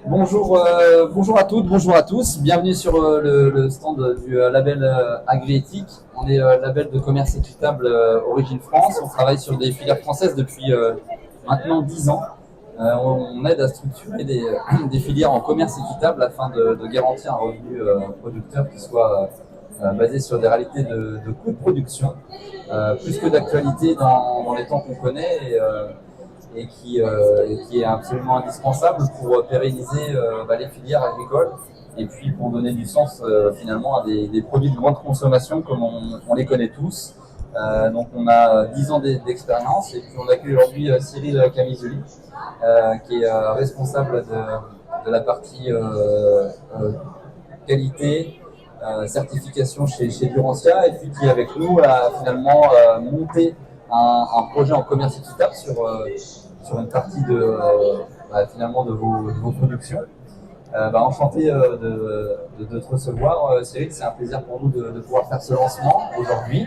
Bonjour à toutes, bonjour à tous. Bienvenue sur le stand du label Agriéthique. On est label de commerce équitable Origine France. On travaille sur des filières françaises depuis maintenant 10 ans. On aide à structurer des filières en commerce équitable afin de garantir un revenu producteur qui soit basé sur des réalités de coûts de production, plus que d'actualité dans les temps qu'on connaît. Et qui est absolument indispensable pour pérenniser les filières agricoles et puis pour donner du sens finalement à des produits de grande consommation comme on les connaît tous. Donc on a 10 ans d'expérience et puis on accueille aujourd'hui Cyril Camisoli qui est responsable de la partie qualité, certification chez Durantia et puis qui avec nous a finalement monté un projet en commerce équitable sur une partie finalement de vos productions. Enchanté de te recevoir, Cyril. C'est un plaisir pour nous de pouvoir faire ce lancement aujourd'hui.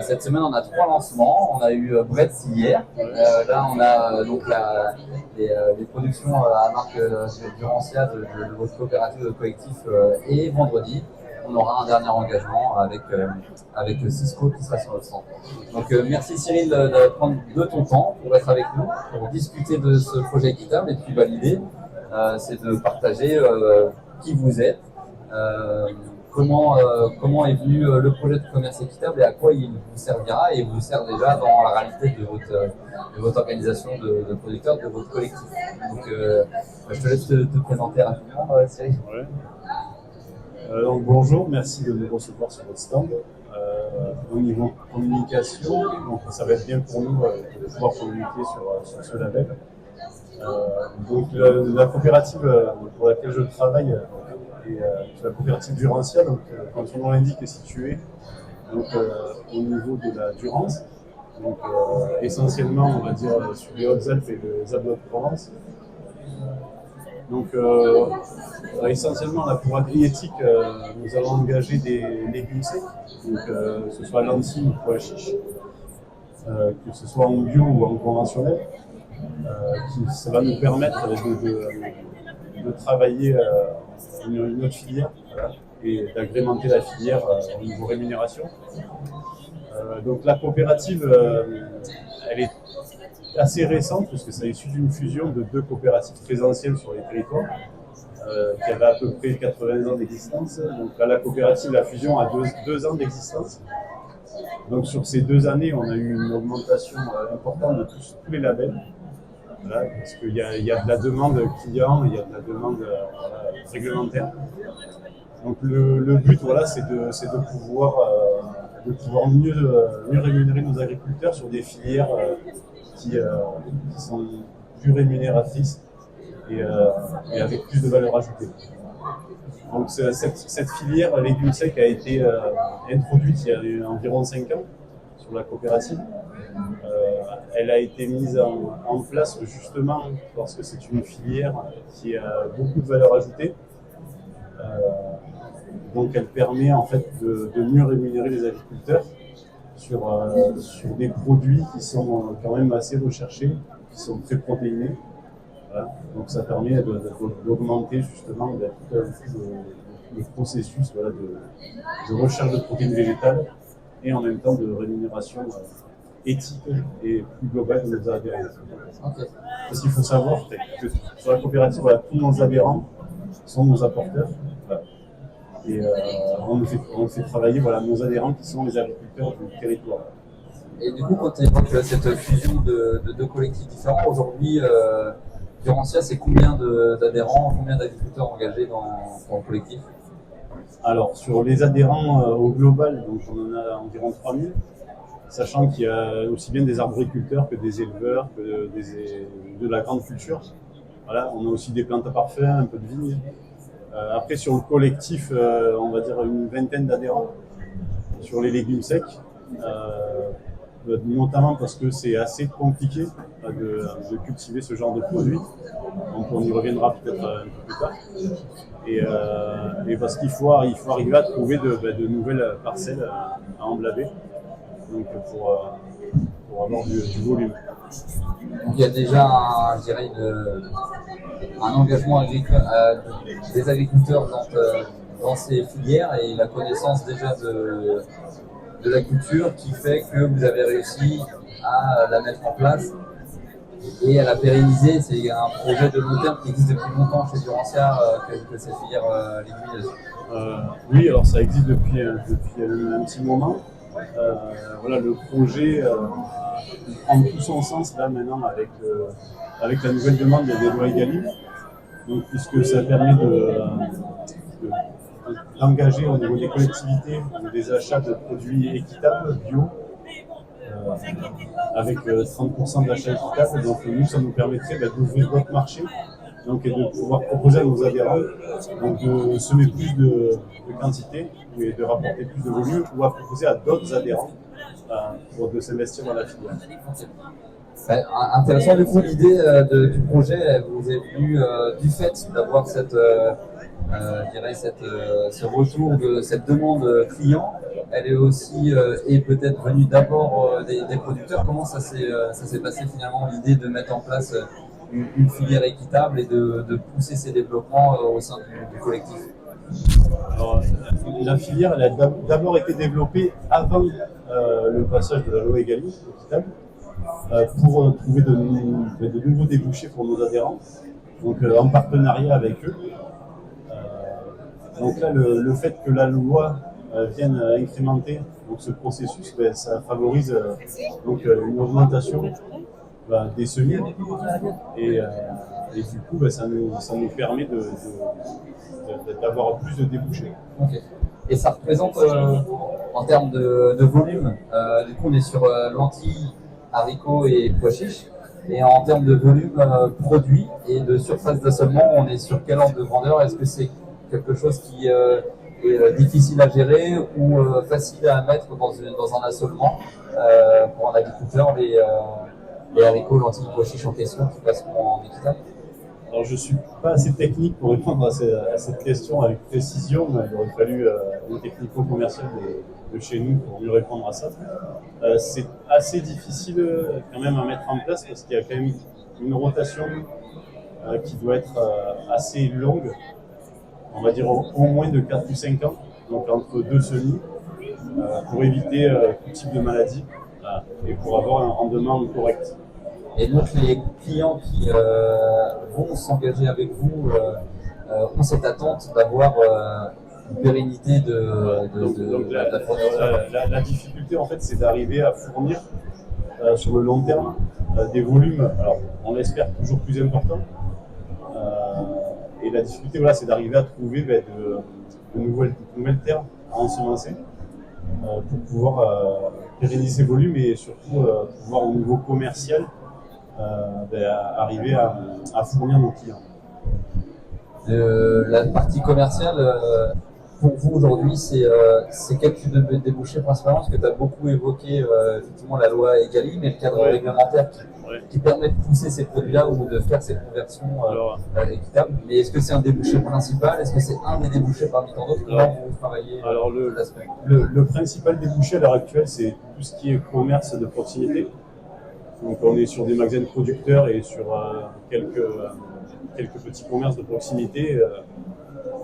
Cette semaine, on a 3 lancements. On a eu Bretz hier. Là, on a les productions à marque Durantia de votre coopérative de collectif. Et vendredi, on aura un dernier engagement avec Cisco qui sera sur notre stand. Donc, merci Cyril de prendre de ton temps pour être avec nous, pour discuter de ce projet équitable. Et puis, l'idée, c'est de partager qui vous êtes, comment est venu le projet de commerce équitable et à quoi il vous servira et vous sert déjà dans la réalité de votre organisation de producteurs, de votre collectif. Donc, je te laisse te présenter rapidement, Cyril. Ouais. Donc bonjour, merci de nous recevoir sur votre stand. Au niveau communication, donc ça va être bien pour nous de pouvoir communiquer sur ce label. Donc la coopérative pour laquelle je travaille est la coopérative Durantia. Donc quand son nom l'indique, est située donc, au niveau de la Durance. Donc essentiellement, on va dire sur les Hautes-Alpes et les Alpes de Provence. Donc, essentiellement, là, pour Agriétique, nous allons engager des légumes secs, donc, que ce soit lentilles ou pois chiches, que ce soit en bio ou en conventionnel, ça va nous permettre de travailler une autre filière, voilà, et d'agrémenter la filière au niveau rémunération. Donc, la coopérative, elle est assez récente, parce que ça est issu d'une fusion de 2 coopératives très anciennes sur les territoires, qui avaient à peu près 80 ans d'existence. Donc là, la coopérative, la fusion a 2 ans d'existence. Donc sur ces 2 années, on a eu une augmentation importante de tous les labels, voilà, parce qu'il y a de la demande client, il y a de la demande réglementaire. Donc le but, voilà, c'est de pouvoir mieux rémunérer nos agriculteurs sur des filières qui sont plus rémunératrices et avec plus de valeur ajoutée. Donc cette filière légumes secs a été introduite il y a environ 5 ans sur la coopérative. Elle a été mise en place justement parce que c'est une filière qui a beaucoup de valeur ajoutée. Donc elle permet en fait de mieux rémunérer les agriculteurs sur des produits qui sont quand même assez recherchés, qui sont très protéinés. Voilà. Donc ça permet d'augmenter justement le processus, voilà, de recherche de protéines végétales et en même temps de rémunération éthique et plus globale de nos adhérents. Okay. Parce qu'il faut savoir que sur la coopérative, voilà, tous nos adhérents sont nos apporteurs. Voilà. Et on fait travailler, voilà, nos adhérents qui sont les agriculteurs du territoire. Et du coup, quand tu évoques cette fusion de 2 collectifs différents, aujourd'hui, Durantia, c'est combien d'adhérents, combien d'agriculteurs engagés dans le collectif? Alors, sur les adhérents au global, donc on en a environ 3000, sachant qu'il y a aussi bien des arboriculteurs que des éleveurs, que de la grande culture. Voilà, on a aussi des plantes à parfum, un peu de vigne. Après, sur le collectif, on va dire une vingtaine d'adhérents sur les légumes secs, notamment parce que c'est assez compliqué de cultiver ce genre de produit. Donc on y reviendra peut-être un peu plus tard. Et parce qu'il faut arriver à trouver de nouvelles parcelles à emblaver. Donc pour avoir du volume. Donc il y a déjà je dirais un engagement des agriculteurs dans ces filières et la connaissance déjà de la culture qui fait que vous avez réussi à la mettre en place et à la pérenniser. C'est un projet de long terme qui existe depuis longtemps chez Durantia, que cette filière légumineuse. Oui, alors ça existe depuis un petit moment. Voilà, le projet prend tout son sens là maintenant avec la nouvelle demande des lois Egalim. Donc, puisque ça permet d'engager au niveau des collectivités des achats de produits équitables, bio, avec 30% d'achats équitables. Donc nous, ça nous permettrait d'ouvrir d'autres marchés donc, et de pouvoir proposer à nos adhérents donc, de semer plus de quantité et de rapporter plus de volume ou à proposer à d'autres adhérents de s'investir dans la filière. Intéressant, du coup, l'idée du projet, elle vous est venue du fait d'avoir ce retour de cette demande client. Elle est aussi et peut-être venue d'abord des producteurs. Comment ça s'est passé finalement, l'idée de mettre en place une filière équitable et de pousser ces développements au sein du collectif? Alors, la filière elle a d'abord été développée avant le passage de la loi Egalim équitable. Pour trouver de nouveaux débouchés pour nos adhérents, donc en partenariat avec eux. Donc là, le fait que la loi vienne incrémenter donc, ce processus, ça favorise donc, une augmentation des semis et du coup, ça nous permet d'avoir plus de débouchés. Okay. Et ça représente en termes de volume, du coup on est sur lentilles, haricots et pois chiches. Et en termes de volume produit et de surface d'assolement, on est sur quel ordre de grandeur? Est-ce que c'est quelque chose qui est difficile à gérer ou facile à mettre dans un assolement pour un agriculteur, les haricots, lentilles, pois chiches en question qui passeront en équitable? Alors je ne suis pas assez technique pour répondre à cette question avec précision. Il aurait fallu un technico-commercial de chez nous pour mieux répondre à ça. C'est assez difficile quand même à mettre en place parce qu'il y a quand même une rotation qui doit être assez longue, on va dire au moins de 4 ou 5 ans, donc entre deux semis, pour éviter tout type de maladie et pour avoir un rendement correct. Et donc les clients qui vont s'engager avec vous ont cette attente d'avoir une pérennité de la production. La difficulté en fait, c'est d'arriver à fournir sur le long terme des volumes, alors on l'espère toujours plus importants. Et la difficulté, voilà, c'est d'arriver à trouver de nouvelles terres à ensemencer pour pouvoir pérenniser ces volumes et surtout pouvoir au niveau commercial arriver à fournir nos clients. La partie commerciale, pour vous aujourd'hui, c'est quel type de débouché principalement? Parce que tu as beaucoup évoqué effectivement la loi Egalim et le cadre réglementaire qui permet de pousser ces produits-là ou de faire ces conversions équitables. Mais est-ce que c'est un débouché principal? Est-ce que c'est un des débouchés parmi tant d'autres? Comment vous travaillez l'aspect? Le principal débouché à l'heure actuelle, c'est tout ce qui est commerce de proximité. Donc on est sur des magasins de producteurs et sur quelques petits commerces de proximité.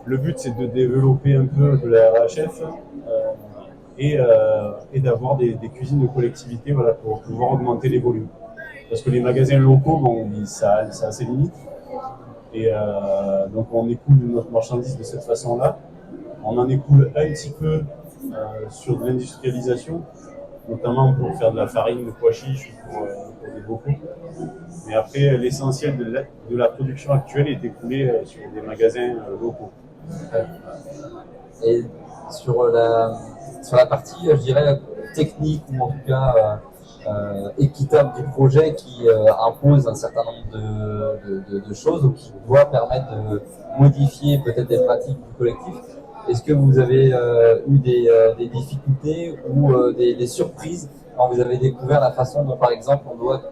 Le but c'est de développer un peu de la RHF et d'avoir des cuisines de collectivité, voilà, pour pouvoir augmenter les volumes. Parce que les magasins locaux, ça a ses limites. Et donc on écoule notre marchandise de cette façon-là. On en écoule un petit peu sur de l'industrialisation, notamment pour faire de la farine de pois chiches ou pour des bocaux. Mais après, l'essentiel de la production actuelle est écoulé sur des magasins locaux. Et sur la partie, je dirais, technique ou en tout cas équitable du projet qui impose un certain nombre de choses ou qui doit permettre de modifier peut-être des pratiques du collectif, est-ce que vous avez eu des difficultés ou des surprises quand vous avez découvert la façon dont, par exemple, on doit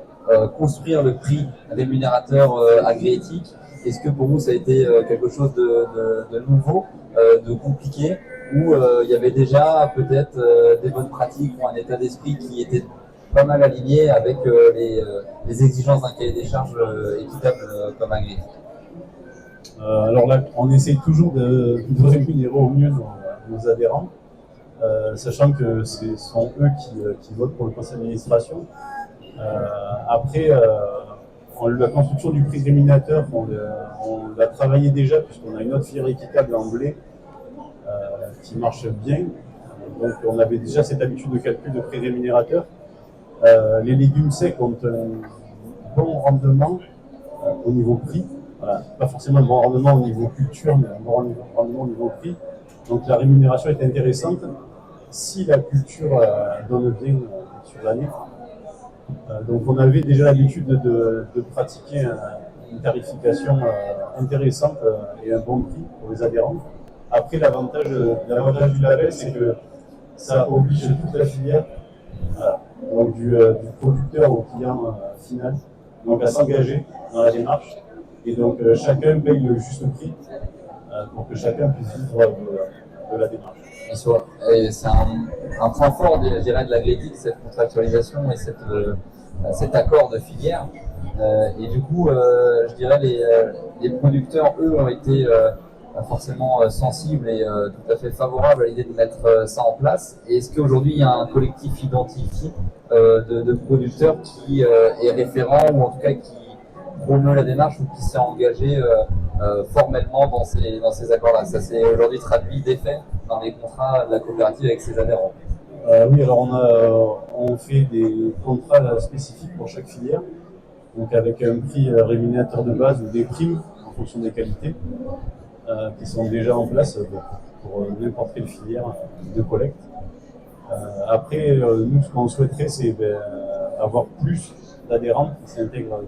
construire le prix rémunérateur agri-éthique? Est-ce que pour vous, ça a été quelque chose de nouveau, de compliqué, ou il y avait déjà peut-être des bonnes pratiques ou un état d'esprit qui était pas mal alignés avec les exigences d'un cahier des charges équitable comme Agri. Alors là, on essaye toujours de rémunérer au mieux nos adhérents, sachant que ce sont eux qui votent pour le conseil d'administration. Après, la construction du prix rémunérateur, on l'a travaillé déjà, puisqu'on a une autre filière équitable en blé qui marche bien. Donc on avait déjà cette habitude de calcul de prix rémunérateur. Les légumes secs ont un bon rendement au niveau prix. Voilà. Pas forcément un bon rendement au niveau culture, mais un bon rendement au niveau prix. Donc la rémunération est intéressante si la culture donne bien sur l'année. Donc on avait déjà l'habitude de pratiquer une tarification intéressante et un bon prix pour les adhérents. Après, l'avantage du label, c'est que ça oblige toute la filière, donc du producteur au client final, donc à s'engager dans la démarche. Et donc chacun paye le juste prix pour que chacun puisse vivre de la démarche. Et c'est un point fort, je dirais, de l'agriculture, cette contractualisation et cet accord de filière. Et du coup, je dirais, les producteurs, eux, ont été forcément sensibles et tout à fait favorables à l'idée de mettre ça en place. Et est-ce qu'aujourd'hui, il y a un collectif identifié de producteurs qui est référent ou en tout cas qui promeut la démarche ou qui s'est engagé formellement dans ces accords-là? Ça s'est aujourd'hui traduit d'effet dans les contrats de la coopérative avec ses adhérents. Oui, alors on fait des contrats spécifiques pour chaque filière, donc avec un prix rémunérateur de base ou des primes en fonction des qualités qui sont déjà en place pour n'importe quelle filière de collecte. Après, nous, ce qu'on souhaiterait, c'est avoir plus d'adhérents qui s'intègrent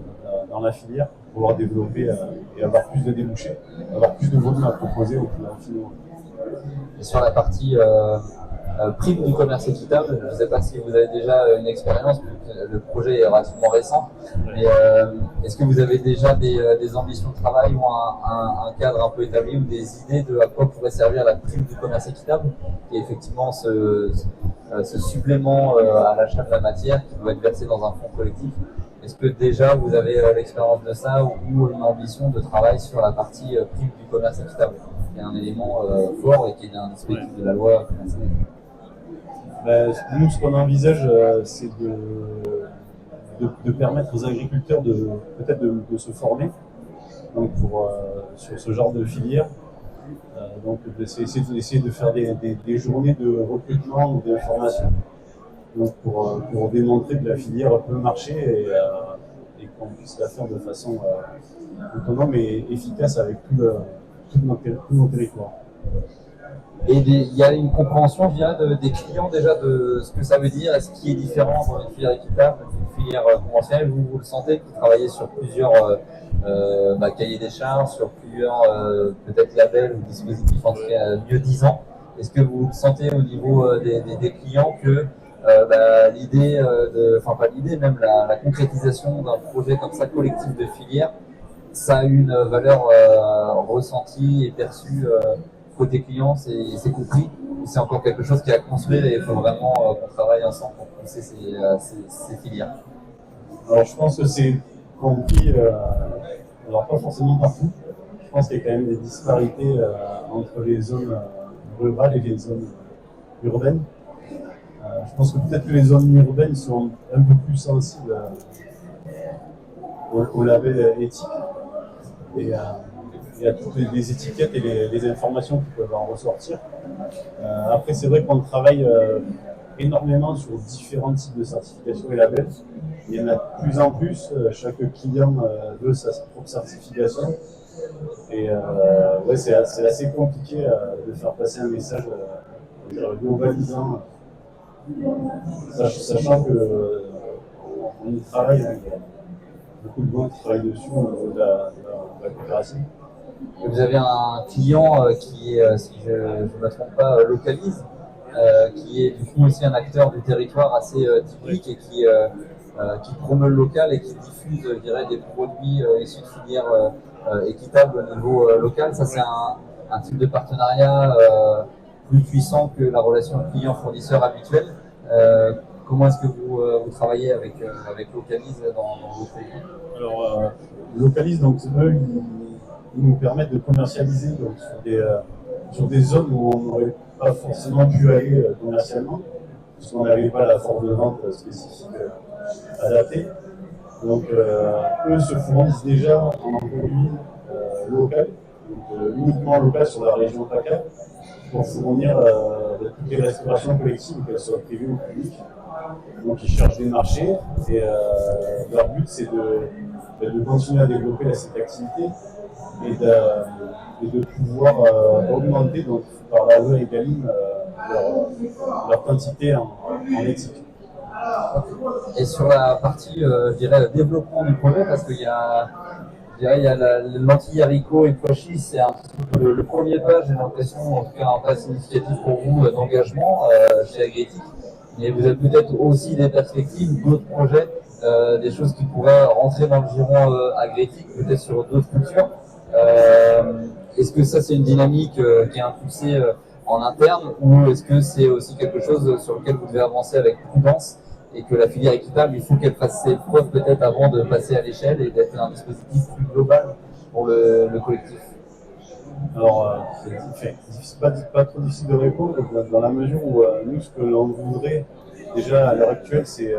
dans la filière pour pouvoir développer et avoir plus de débouchés, avoir plus de volume à proposer aux clients finaux. Et sur la partie prime du commerce équitable, je ne sais pas si vous avez déjà une expérience, le projet est relativement récent, mais est-ce que vous avez déjà des ambitions de travail ou un cadre un peu établi ou des idées de à quoi pourrait servir la prime du commerce équitable, qui est effectivement ce supplément à l'achat de la matière qui doit être versé dans un fonds collectif? Est-ce que déjà vous avez l'expérience de ça ou une ambition de travail sur la partie prime du commerce équitable, qui est un élément fort et qui est un dispositif de la loi financée? Nous, ce qu'on envisage, c'est de permettre aux agriculteurs peut-être de se former donc sur ce genre de filière. Donc essayer de faire des journées de recrutement ou d'information pour démontrer que la filière peut marcher et qu'on puisse la faire de façon autonome et efficace avec tous nos territoires. Et il y a une compréhension, je dirais, des clients déjà de ce que ça veut dire, ce qui est différent dans une filière équitable, une filière conventionnelle. Vous le sentez, que vous travaillez sur plusieurs cahiers des charges, sur plusieurs peut-être labels ou dispositifs, en tout cas mieux disant. Est-ce que vous sentez au niveau des clients que l'idée, pas l'idée, même la concrétisation d'un projet comme ça collectif de filière, ça a une valeur ressentie et perçue côté client, c'est compris, ou c'est encore quelque chose qui est à construire et il faut vraiment qu'on travaille ensemble pour pousser ces filières? Alors je pense que c'est compris, alors pas forcément partout. Je pense qu'il y a quand même des disparités entre les zones rurales et les zones urbaines. Je pense que peut-être que les zones urbaines sont un peu plus sensibles au label éthique et à toutes les étiquettes et les informations qui peuvent en ressortir. Après, c'est vrai qu'on travaille énormément sur différents types de certifications et labels. Il y en a de plus en plus. Chaque client veut sa propre certification. Et c'est assez compliqué de faire passer un message globalisant, sachant qu'on y travaille avec beaucoup de gens qui travaillent dessus au niveau de la coopération. Vous avez un client qui est, si je ne me trompe pas, localise, qui est du coup aussi un acteur du territoire assez typique et qui promeut le local et qui diffuse, je dirais, des produits issus de filières équitables au niveau local. Ça, c'est un type de partenariat plus puissant que la relation client-fournisseur habituelle. Comment est-ce que vous travaillez avec Localise dans vos pays? Alors, Localise, donc, eux, ils nous permettent de commercialiser donc, sur des zones où on n'aurait pas forcément pu aller commercialement, parce qu'on n'avait pas la force de vente spécifique adaptée. Donc, eux se fournissent déjà en produits local, donc, uniquement local sur la région PACA, pour fournir toutes les restaurations collectives, qu'elles soient privées ou publiques. Donc ils cherchent des marchés et leur but c'est de continuer à développer cette activité et de pouvoir augmenter donc, par la loi Egalim leur quantité en éthique. Et sur la partie, je dirais, le développement du projet, parce qu'il y a, je dirais, il y a la lentille haricot et pois chiches, c'est un petit peu le premier pas, j'ai l'impression, en tout cas un pas significatif pour vous d'engagement chez Agritic. Mais vous avez peut-être aussi des perspectives, d'autres projets, des choses qui pourraient rentrer dans le giron Agritic, peut-être sur d'autres cultures. Est-ce que ça c'est une dynamique qui est impulsée en interne, ou est-ce que c'est aussi quelque chose sur lequel vous devez avancer avec prudence et que la filière équitable, il faut qu'elle fasse ses preuves peut-être avant de passer à l'échelle et d'être un dispositif plus global pour le collectif? Alors, c'est pas trop difficile de répondre dans la mesure où nous, ce que l'on voudrait déjà à l'heure actuelle, c'est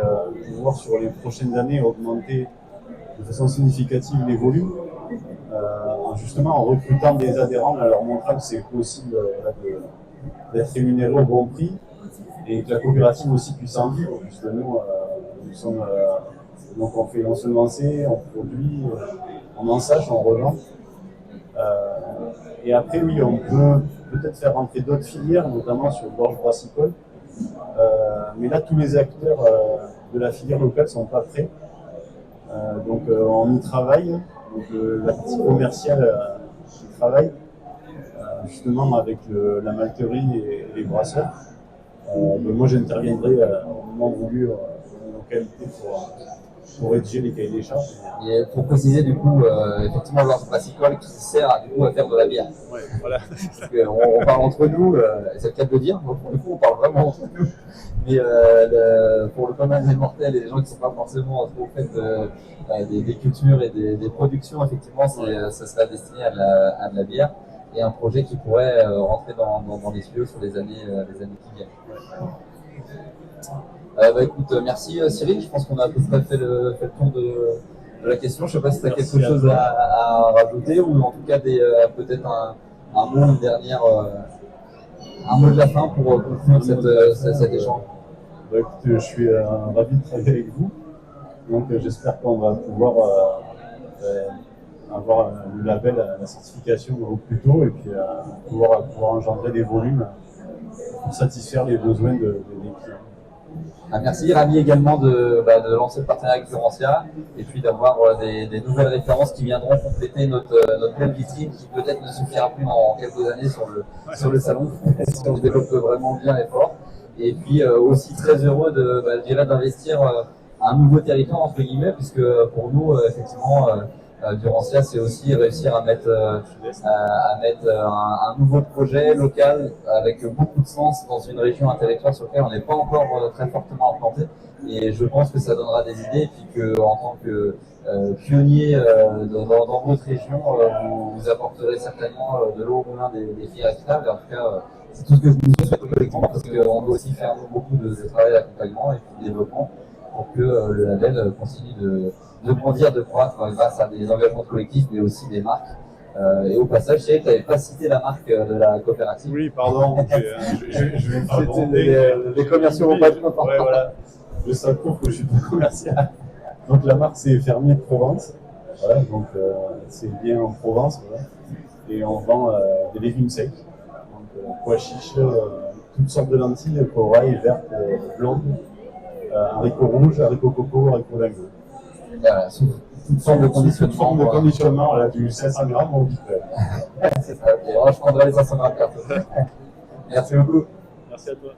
pouvoir sur les prochaines années augmenter de façon significative les volumes, justement en recrutant des adhérents, en leur montrant que c'est possible d'être rémunéré au bon prix et que la coopérative aussi puisse en vivre, puisque nous sommes, donc on fait l'ensemencer, on produit, on ensage, on revend. Et après, oui, on peut peut-être faire rentrer d'autres filières, notamment sur l'orge brassicole. Mais là, tous les acteurs de la filière locale ne sont pas prêts. Donc, on y travaille. Donc, la partie commerciale qui travaille justement avec la malterie et les brasseurs. Moi, j'interviendrai au moment voulu en localité pour rédiger les cahiers des charges. Et pour préciser, du coup, effectivement, l'orge brassicole qui sert du coup à faire de la bière. Ouais, voilà. On parle entre nous, c'est le cas de le dire, donc pour le coup, on parle vraiment entre nous. Mais pour le commun des mortels et les gens qui ne sont pas forcément trop au fait des cultures et des productions, effectivement, ça sera destiné à de la bière et un projet qui pourrait rentrer dans les tuyaux sur les années qui viennent. Écoute, merci Cyril, je pense qu'on a à peu près fait le tour de la question. Je ne sais pas si tu as quelque chose à rajouter ou en tout cas peut-être un mot, une dernière, un mot de la fin pour conclure cet échange. Écoutez, je suis ravi de travailler avec vous. Donc j'espère qu'on va pouvoir avoir le label, la certification au plus tôt et puis pouvoir engendrer des volumes pour satisfaire les besoins des clients. Merci, ravi également de lancer le partenariat avec Durantia et puis d'avoir des nouvelles références qui viendront compléter notre belle vitrine qui peut-être ne suffira plus dans quelques années sur le salon si on se développe vraiment bien et fort. Et puis aussi très heureux je dirais d'investir un nouveau territoire entre guillemets puisque pour nous effectivement Durantia, c'est aussi réussir à mettre un nouveau projet local avec beaucoup de sens dans une région, un territoire sur lequel on n'est pas encore très fortement implanté. Et je pense que ça donnera des idées, et puis qu'en tant que pionnier dans votre région, vous apporterez certainement de l'eau au moulin des filières équitables. En tout cas, c'est tout ce que je vous souhaite collectivement, parce qu'on doit aussi faire beaucoup de travail d'accompagnement et de développement pour que le label continue de grandir, de croître grâce à des engagements collectifs, mais aussi des marques. Et au passage, je sais que tu n'avais pas cité la marque de la coopérative. Oui, pardon, je vais me faire demander. Les commerciaux vont pas être contents. Ouais, voilà. Ça prouve que je suis pas commercial. Donc la marque, c'est Fermier de Provence. Voilà, donc c'est bien en Provence. Voilà. Et on vend des légumes secs. Donc pois chiches, toutes sortes de lentilles, corail, vertes, blondes, haricots rouges, haricots coco, haricots lingots. Voilà, toute forme de conditionnement. Toute forme de conditionnement, voilà, du 500 grammes au litre. C'est ça, ok. Alors, je prendrai les 500 grammes carte. Merci beaucoup. Merci à toi.